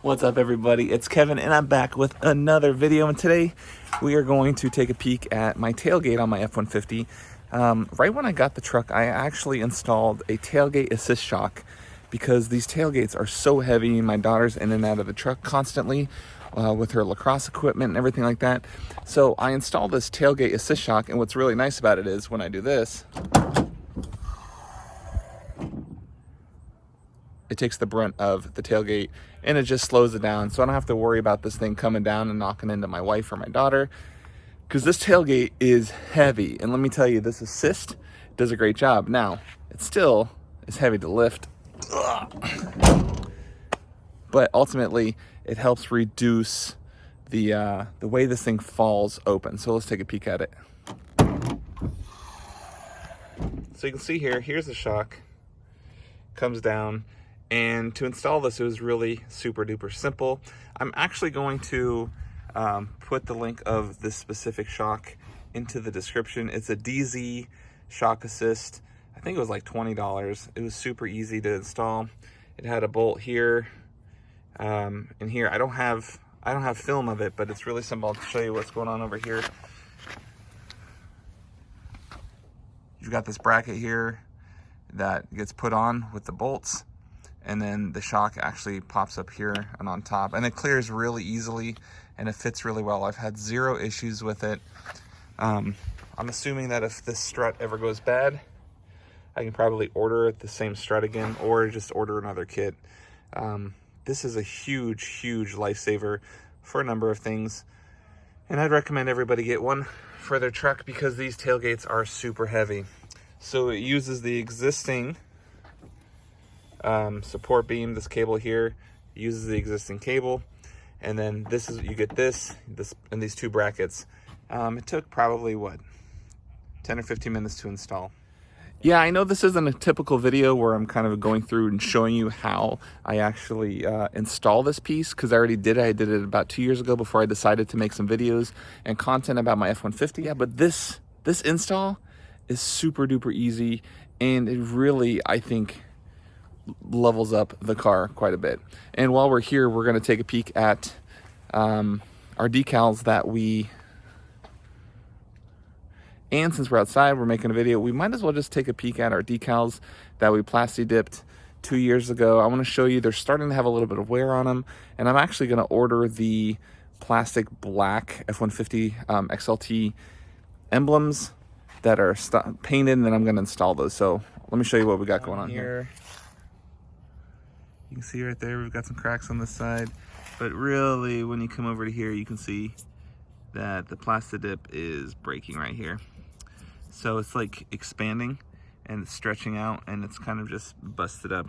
What's up, everybody? It's Kevin and I'm back with another video, and today we are going to take a peek at my tailgate on my F-150. Right when I got the truck, I actually installed a tailgate assist shock because these tailgates are so heavy. My daughter's in and out of the truck constantly with her lacrosse equipment and everything like that. So I installed this tailgate assist shock, and what's really nice about it is when I do this, it takes the brunt of the tailgate and it just slows it down. So I don't have to worry about this thing coming down and knocking into my wife or my daughter, because this tailgate is heavy. And let me tell you, this assist does a great job. Now, it still is heavy to lift, but ultimately it helps reduce the way this thing falls open. So let's take a peek at it. So you can see here's the shock, comes down. And to install this, it was really super duper simple. I'm actually going to put the link of this specific shock into the description. It's a DZ shock assist. I think it was like $20. It was super easy to install. It had a bolt here and here. I don't have film of it, but it's really simple. I'll show you what's going on over here. You've got this bracket here that gets put on with the bolts, and then the shock actually pops up here and on top, and it clears really easily and it fits really well. I've had zero issues with it. I'm assuming that if this strut ever goes bad, I can probably order the same strut again or just order another kit. This is a huge lifesaver for a number of things, and I'd recommend everybody get one for their truck because these tailgates are super heavy. So it uses the existing support beam. This cable here uses the existing cable, and then this is, you get this and these two brackets. It took probably 10 or 15 minutes to install. Yeah, I know this isn't a typical video where I'm kind of going through and showing you how I actually install this piece, because I already did it. I did it about 2 years ago before I decided to make some videos and content about my F-150. Yeah, but this install is super duper easy, and it really, I think, levels up the car quite a bit. And while we're here, we're going to take a peek at our decals that and since we're outside, we're making a video, we might as well just take a peek at our decals that we plasti dipped 2 years ago. I want to show you, they're starting to have a little bit of wear on them, and I'm actually going to order the plastic black F-150 XLT emblems that are painted, and then I'm going to install those. So let me show you what we got going on here. You can see right there, we've got some cracks on this side, but really when you come over to here, you can see that the plasti dip is breaking right here. So it's like expanding and it's stretching out, and it's kind of just busted up.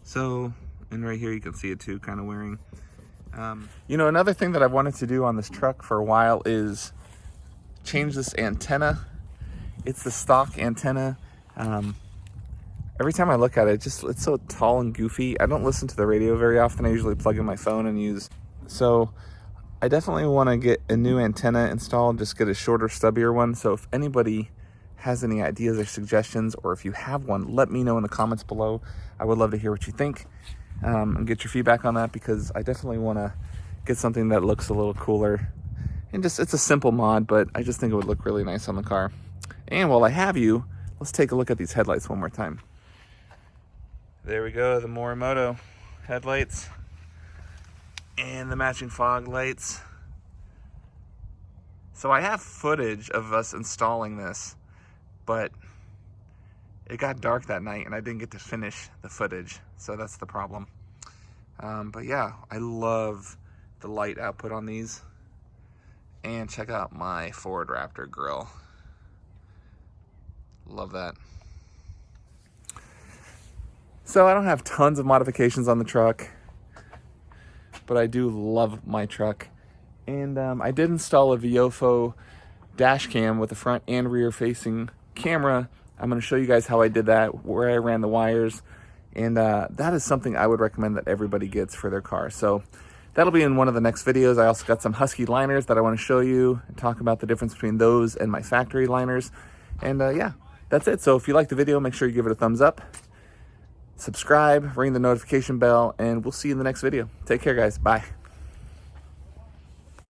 So, and right here you can see it too, kind of wearing. You know, another thing that I've wanted to do on this truck for a while is change this antenna. It's the stock antenna. Every time I look at it, it's so tall and goofy. I don't listen to the radio very often. I usually plug in my phone and use. So I definitely want to get a new antenna installed, just get a shorter, stubbier one. So if anybody has any ideas or suggestions, or if you have one, let me know in the comments below. I would love to hear what you think and get your feedback on that, because I definitely want to get something that looks a little cooler. And just, it's a simple mod, but I just think it would look really nice on the car. And while I have you, let's take a look at these headlights one more time. There we go, the Morimoto headlights and the matching fog lights. So I have footage of us installing this, but it got dark that night and I didn't get to finish the footage, so that's the problem. But yeah, I love the light output on these. And check out my Ford Raptor grille. Love that. So I don't have tons of modifications on the truck, but I do love my truck. And I did install a Viofo dash cam with a front and rear facing camera. I'm going to show you guys how I did that, where I ran the wires. And that is something I would recommend that everybody gets for their car. So that'll be in one of the next videos. I also got some Husky liners that I want to show you and talk about the difference between those and my factory liners. And yeah, that's it. So if you like the video, make sure you give it a thumbs up. subscribe, ring the notification bell, and we'll see you in the next video. Take care, guys. Bye.